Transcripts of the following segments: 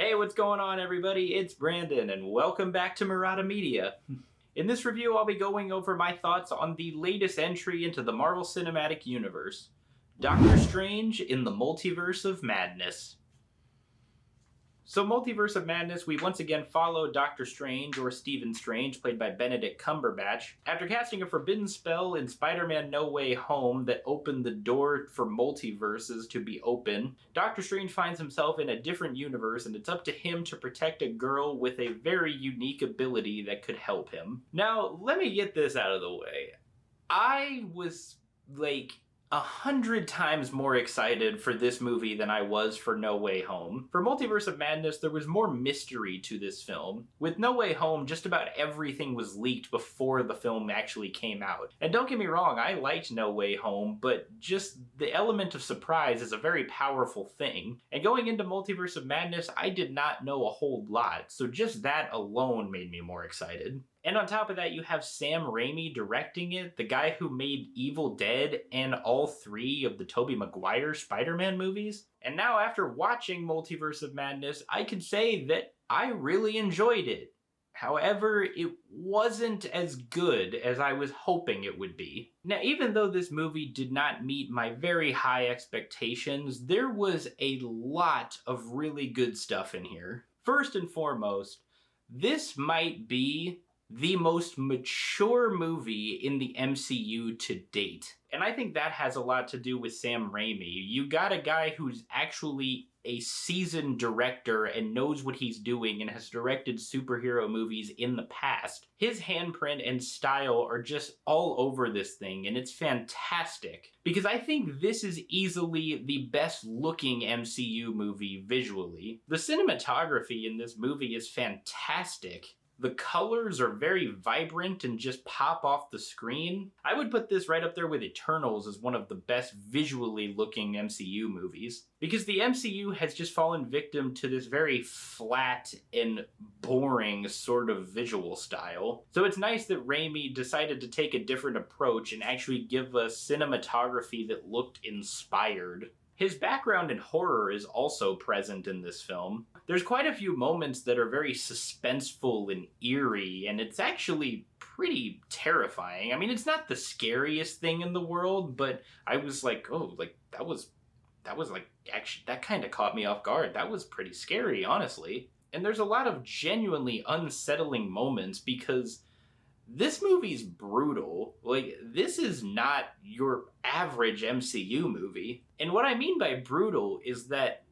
Hey, what's going on, everybody? It's Brandon, and welcome back to Marotta Media. In this review, I'll be going over my thoughts on the latest entry into the Marvel Cinematic Universe, Doctor Strange in the Multiverse of Madness. So, Multiverse of Madness, we once again follow Doctor Strange, or Stephen Strange, played by Benedict Cumberbatch. After casting a forbidden spell in Spider-Man No Way Home that opened the door for multiverses to be open, Doctor Strange finds himself in a different universe, and it's up to him to protect a girl with a very unique ability that could help him. Now, let me get this out of the way. I was, 100 times more excited for this movie than I was for No Way Home. For Multiverse of Madness, there was more mystery to this film. With No Way Home, just about everything was leaked before the film actually came out. And don't get me wrong, I liked No Way Home, but just the element of surprise is a very powerful thing. And going into Multiverse of Madness, I did not know a whole lot, so just that alone made me more excited. And on top of that, you have Sam Raimi directing it, the guy who made Evil Dead and all three of the Tobey Maguire Spider-Man movies. And now after watching Multiverse of Madness, I can say that I really enjoyed it. However, it wasn't as good as I was hoping it would be. Now, even though this movie did not meet my very high expectations, there was a lot of really good stuff in here. First and foremost, this might be the most mature movie in the MCU to date. And I think that has a lot to do with Sam Raimi. You got a guy who's actually a seasoned director and knows what he's doing and has directed superhero movies in the past. His handprint and style are just all over this thing, and it's fantastic. Because I think this is easily the best looking MCU movie visually. The cinematography in this movie is fantastic. The colors are very vibrant and just pop off the screen. I would put this right up there with Eternals as one of the best visually looking MCU movies. Because the MCU has just fallen victim to this very flat and boring sort of visual style. So it's nice that Raimi decided to take a different approach and actually give us cinematography that looked inspired. His background in horror is also present in this film. There's quite a few moments that are very suspenseful and eerie, and it's actually pretty terrifying. I mean, it's not the scariest thing in the world, but I was like, oh, actually, that kind of caught me off guard. That was pretty scary, honestly. And there's a lot of genuinely unsettling moments because this movie's brutal. This is not your average MCU movie. And what I mean by brutal is that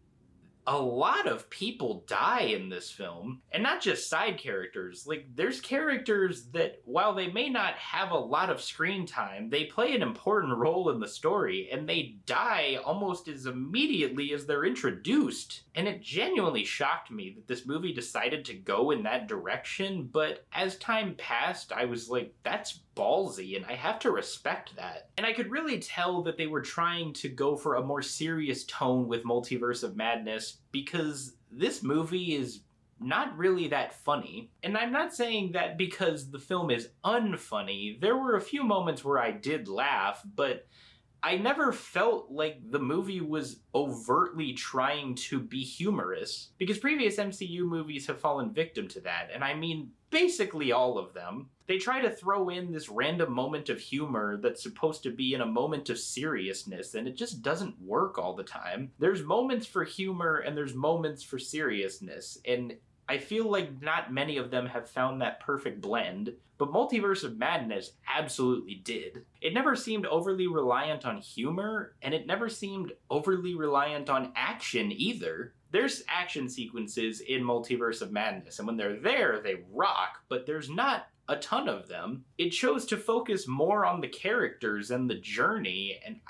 a lot of people die in this film, and not just side characters. There's characters that, while they may not have a lot of screen time, they play an important role in the story, and they die almost as immediately as they're introduced. And it genuinely shocked me that this movie decided to go in that direction, but as time passed, I was like, that's ballsy, and I have to respect that. And I could really tell that they were trying to go for a more serious tone with Multiverse of Madness because this movie is not really that funny. And I'm not saying that because the film is unfunny. There were a few moments where I did laugh, but I never felt like the movie was overtly trying to be humorous, because previous MCU movies have fallen victim to that, and I mean basically all of them. They try to throw in this random moment of humor that's supposed to be in a moment of seriousness, and it just doesn't work all the time. There's moments for humor and there's moments for seriousness, and I feel like not many of them have found that perfect blend, but Multiverse of Madness absolutely did. It never seemed overly reliant on humor, and it never seemed overly reliant on action either. There's action sequences in Multiverse of Madness, and when they're there, they rock, but there's not a ton of them. It chose to focus more on the characters and the journey, and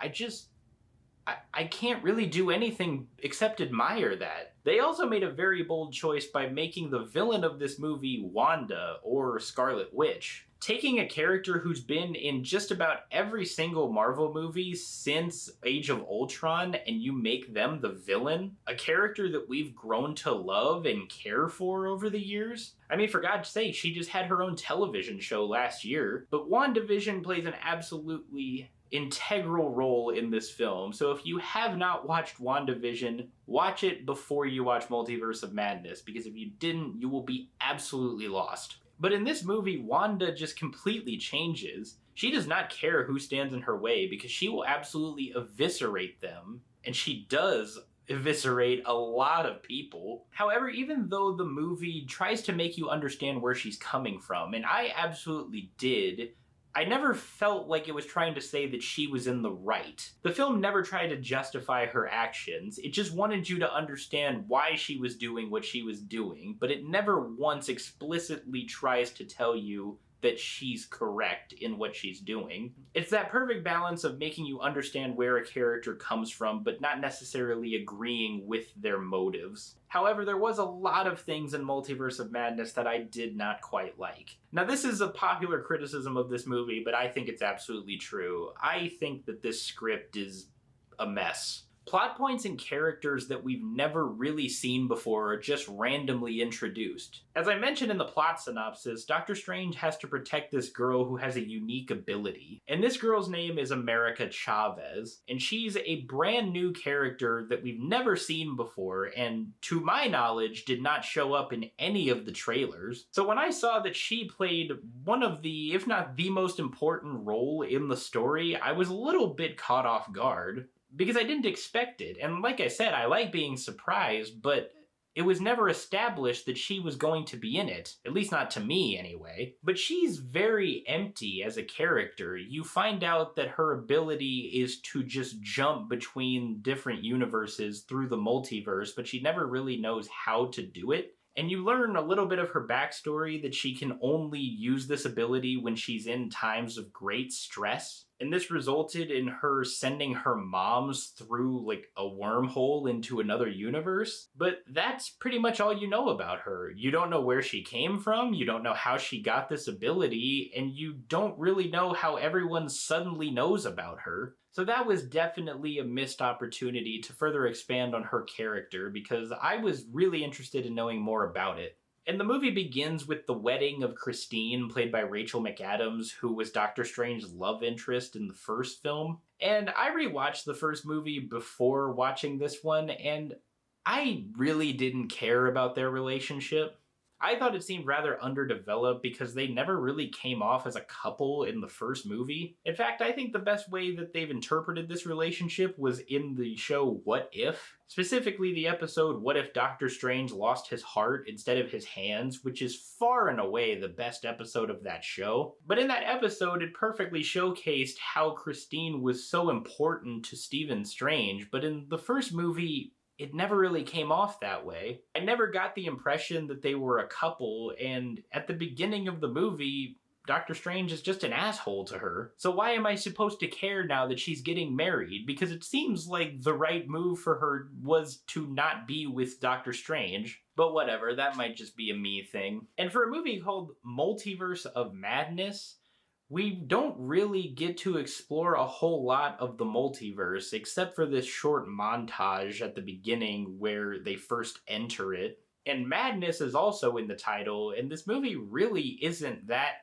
I can't really do anything except admire that. They also made a very bold choice by making the villain of this movie Wanda, or Scarlet Witch. Taking a character who's been in just about every single Marvel movie since Age of Ultron and you make them the villain, a character that we've grown to love and care for over the years. I mean, for God's sake, she just had her own television show last year, but WandaVision plays an absolutely integral role in this film. So if you have not watched WandaVision, watch it before you watch Multiverse of Madness, because if you didn't, you will be absolutely lost. But in this movie, Wanda just completely changes. She does not care who stands in her way because she will absolutely eviscerate them, and she does eviscerate a lot of people. However, even though the movie tries to make you understand where she's coming from, and I absolutely did, I never felt like it was trying to say that she was in the right. The film never tried to justify her actions. It just wanted you to understand why she was doing what she was doing, but it never once explicitly tries to tell you that she's correct in what she's doing. It's that perfect balance of making you understand where a character comes from, but not necessarily agreeing with their motives. However, there was a lot of things in Multiverse of Madness that I did not quite like. Now, this is a popular criticism of this movie, but I think it's absolutely true. I think that this script is a mess. Plot points and characters that we've never really seen before are just randomly introduced. As I mentioned in the plot synopsis, Doctor Strange has to protect this girl who has a unique ability. And this girl's name is America Chavez, and she's a brand new character that we've never seen before, and to my knowledge, did not show up in any of the trailers. So when I saw that she played one of the, if not the most important role in the story, I was a little bit caught off guard, because I didn't expect it. And like I said, I like being surprised, but it was never established that she was going to be in it. At least not to me, anyway. But she's very empty as a character. You find out that her ability is to just jump between different universes through the multiverse, but she never really knows how to do it. And you learn a little bit of her backstory, that she can only use this ability when she's in times of great stress. And this resulted in her sending her moms through like a wormhole into another universe. But that's pretty much all you know about her. You don't know where she came from, you don't know how she got this ability, and you don't really know how everyone suddenly knows about her. So that was definitely a missed opportunity to further expand on her character, because I was really interested in knowing more about it. And the movie begins with the wedding of Christine, played by Rachel McAdams, who was Doctor Strange's love interest in the first film. And I rewatched the first movie before watching this one, and I really didn't care about their relationship. I thought it seemed rather underdeveloped because they never really came off as a couple in the first movie. In fact, I think the best way that they've interpreted this relationship was in the show What If? Specifically the episode What If Doctor Strange Lost His Heart Instead of His Hands, which is far and away the best episode of that show. But in that episode, it perfectly showcased how Christine was so important to Stephen Strange, but in the first movie, it never really came off that way. I never got the impression that they were a couple, and at the beginning of the movie, Doctor Strange is just an asshole to her. So why am I supposed to care now that she's getting married? Because it seems like the right move for her was to not be with Doctor Strange. But whatever, that might just be a me thing. And for a movie called Multiverse of Madness, we don't really get to explore a whole lot of the multiverse, except for this short montage at the beginning where they first enter it. And madness is also in the title, and this movie really isn't that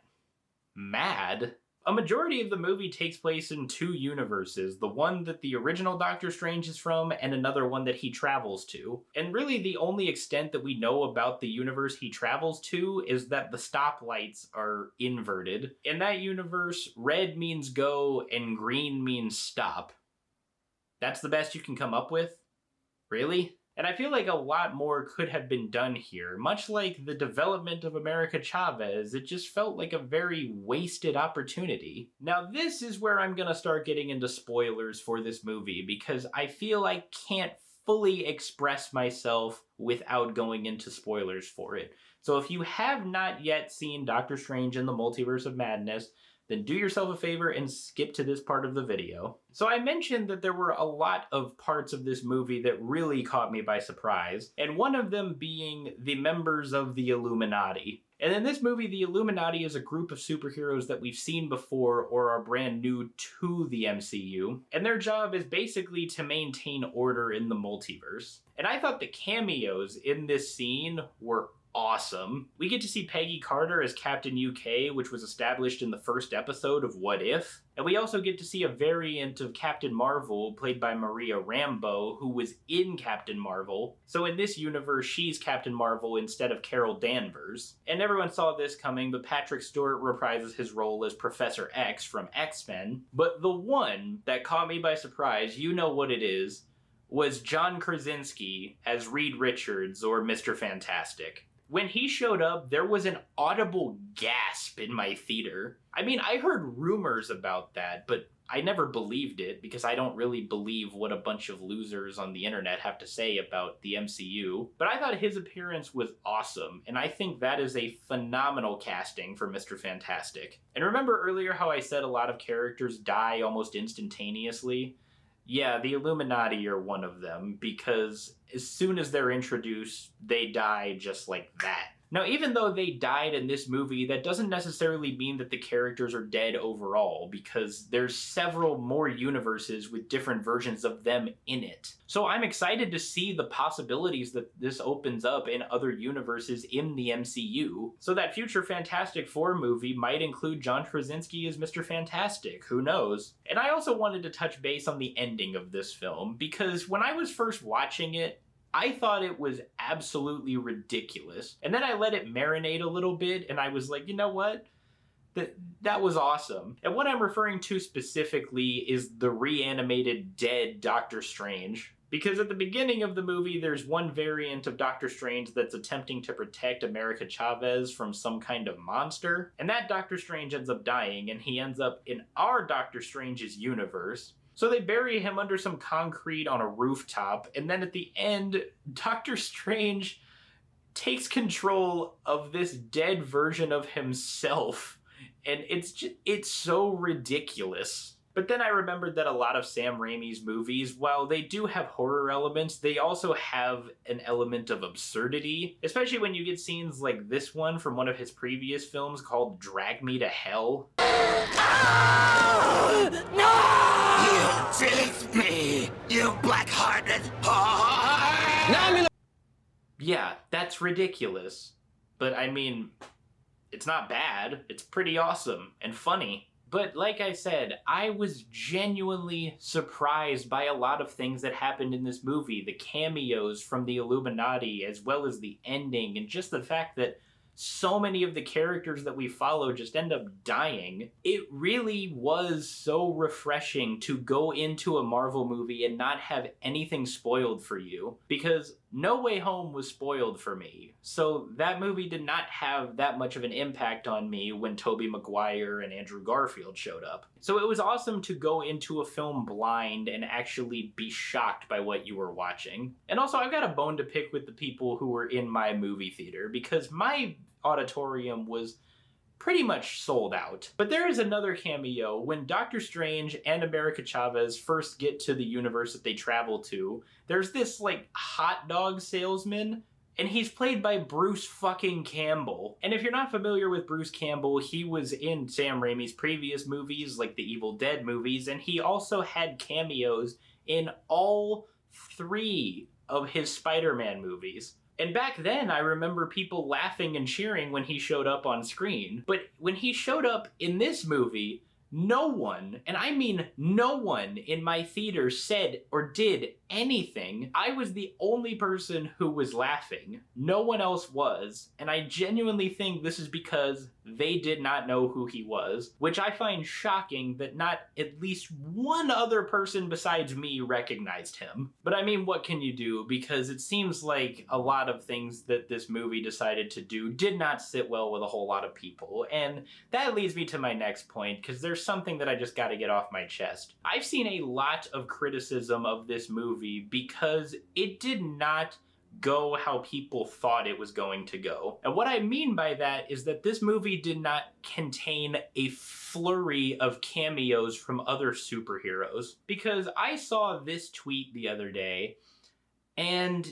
mad. A majority of the movie takes place in two universes, the one that the original Doctor Strange is from and another one that he travels to. And really the only extent that we know about the universe he travels to is that the stoplights are inverted. In that universe, red means go and green means stop. That's the best you can come up with? Really? And I feel like a lot more could have been done here. Much like the development of America Chavez, it just felt like a very wasted opportunity. Now this is where I'm gonna start getting into spoilers for this movie, because I feel I can't fully express myself without going into spoilers for it. So if you have not yet seen Doctor Strange in the Multiverse of Madness, then do yourself a favor and skip to this part of the video. So I mentioned that there were a lot of parts of this movie that really caught me by surprise, and one of them being the members of the Illuminati. And in this movie, the Illuminati is a group of superheroes that we've seen before or are brand new to the MCU, and their job is basically to maintain order in the multiverse. And I thought the cameos in this scene were awesome. We get to see Peggy Carter as Captain UK, which was established in the first episode of What If. And we also get to see a variant of Captain Marvel, played by Maria Rambeau, who was in Captain Marvel. So in this universe, she's Captain Marvel instead of Carol Danvers. And everyone saw this coming, but Patrick Stewart reprises his role as Professor X from X-Men. But the one that caught me by surprise, you know what it is, was John Krasinski as Reed Richards, or Mr. Fantastic. When he showed up, there was an audible gasp in my theater. I mean, I heard rumors about that, but I never believed it because I don't really believe what a bunch of losers on the internet have to say about the MCU. But I thought his appearance was awesome, and I think that is a phenomenal casting for Mr. Fantastic. And remember earlier how I said a lot of characters die almost instantaneously? Yeah, the Illuminati are one of them, because as soon as they're introduced, they die just like that. Now, even though they died in this movie, that doesn't necessarily mean that the characters are dead overall, because there's several more universes with different versions of them in it. So I'm excited to see the possibilities that this opens up in other universes in the MCU. So that future Fantastic Four movie might include John Krasinski as Mr. Fantastic, who knows? And I also wanted to touch base on the ending of this film, because when I was first watching it, I thought it was absolutely ridiculous. And then I let it marinate a little bit, and I was like, you know what? That was awesome. And what I'm referring to specifically is the reanimated dead Doctor Strange. Because at the beginning of the movie, there's one variant of Doctor Strange that's attempting to protect America Chavez from some kind of monster. And that Doctor Strange ends up dying, and he ends up in our Doctor Strange's universe. So they bury him under some concrete on a rooftop, and then at the end, Doctor Strange takes control of this dead version of himself, and it's so ridiculous. But then I remembered that a lot of Sam Raimi's movies, while they do have horror elements, they also have an element of absurdity, especially when you get scenes like this one from one of his previous films called Drag Me to Hell. No! You chased me, you black-hearted whore! Now I'm in Yeah, that's ridiculous. But I mean, it's not bad. It's pretty awesome and funny. But like I said, I was genuinely surprised by a lot of things that happened in this movie. The cameos from the Illuminati, as well as the ending, and just the fact that so many of the characters that we follow just end up dying. It really was so refreshing to go into a Marvel movie and not have anything spoiled for you, because No Way Home was spoiled for me. So that movie did not have that much of an impact on me when Tobey Maguire and Andrew Garfield showed up. So it was awesome to go into a film blind and actually be shocked by what you were watching. And also, I've got a bone to pick with the people who were in my movie theater, because my auditorium was pretty much sold out. But there is another cameo when Doctor Strange and America Chavez first get to the universe that they travel to. There's this like hot dog salesman, and he's played by Bruce fucking Campbell. And if you're not familiar with Bruce Campbell, he was in Sam Raimi's previous movies, like the Evil Dead movies, and he also had cameos in all 3 of his Spider-Man movies. And back then, I remember people laughing and cheering when he showed up on screen. But when he showed up in this movie, no one, and I mean no one in my theater said or did anything. I was the only person who was laughing. No one else was. And I genuinely think this is because they did not know who he was, which I find shocking that not at least one other person besides me recognized him. But I mean, what can you do? Because it seems like a lot of things that this movie decided to do did not sit well with a whole lot of people. And that leads me to my next point, because there's something that I just got to get off my chest. I've seen a lot of criticism of this movie because it did not go how people thought it was going to go. And what I mean by that is that this movie did not contain a flurry of cameos from other superheroes. Because I saw this tweet the other day, and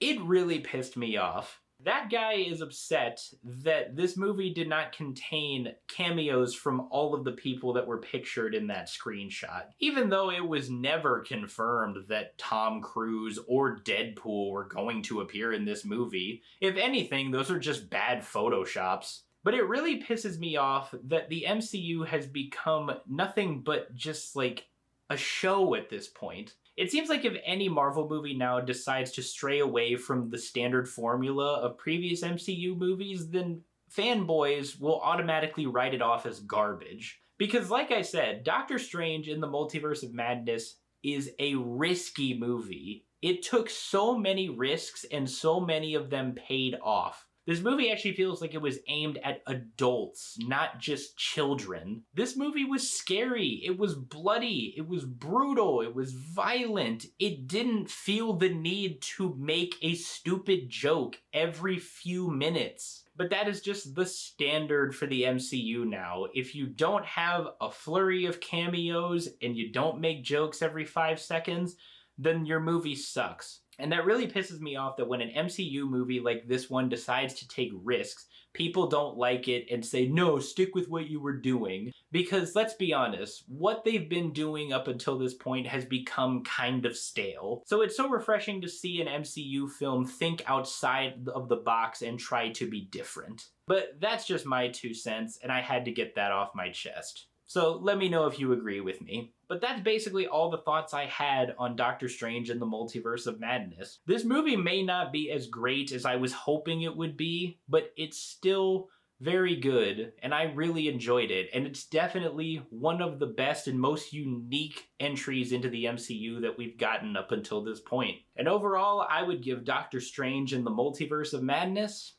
it really pissed me off. That guy is upset that this movie did not contain cameos from all of the people that were pictured in that screenshot. Even though it was never confirmed that Tom Cruise or Deadpool were going to appear in this movie. If anything, those are just bad photoshops. But it really pisses me off that the MCU has become nothing but just like a show at this point. It seems like if any Marvel movie now decides to stray away from the standard formula of previous MCU movies, then fanboys will automatically write it off as garbage. Because like I said, Doctor Strange in the Multiverse of Madness is a risky movie. It took so many risks and so many of them paid off. This movie actually feels like it was aimed at adults, not just children. This movie was scary, it was bloody, it was brutal, it was violent. It didn't feel the need to make a stupid joke every few minutes. But that is just the standard for the MCU now. If you don't have a flurry of cameos and you don't make jokes every 5 seconds, then your movie sucks. And that really pisses me off that when an MCU movie like this one decides to take risks, people don't like it and say, no, stick with what you were doing. Because let's be honest, what they've been doing up until this point has become kind of stale. So it's so refreshing to see an MCU film think outside of the box and try to be different. But that's just my 2 cents, and I had to get that off my chest. So let me know if you agree with me. But that's basically all the thoughts I had on Doctor Strange and the Multiverse of Madness. This movie may not be as great as I was hoping it would be, but it's still very good, and I really enjoyed it. And it's definitely one of the best and most unique entries into the MCU that we've gotten up until this point. And overall, I would give Doctor Strange and the Multiverse of Madness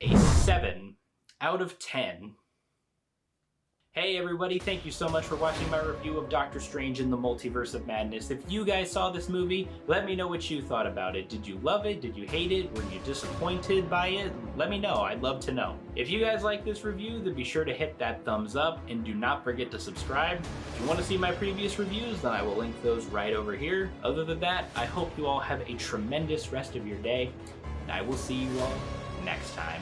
a 7 out of 10. Hey everybody, thank you so much for watching my review of Doctor Strange in the Multiverse of Madness. If you guys saw this movie, let me know what you thought about it. Did you love it? Did you hate it? Were you disappointed by it? Let me know, I'd love to know. If you guys like this review, then be sure to hit that thumbs up and do not forget to subscribe. If you want to see my previous reviews, then I will link those right over here. Other than that, I hope you all have a tremendous rest of your day, and I will see you all next time.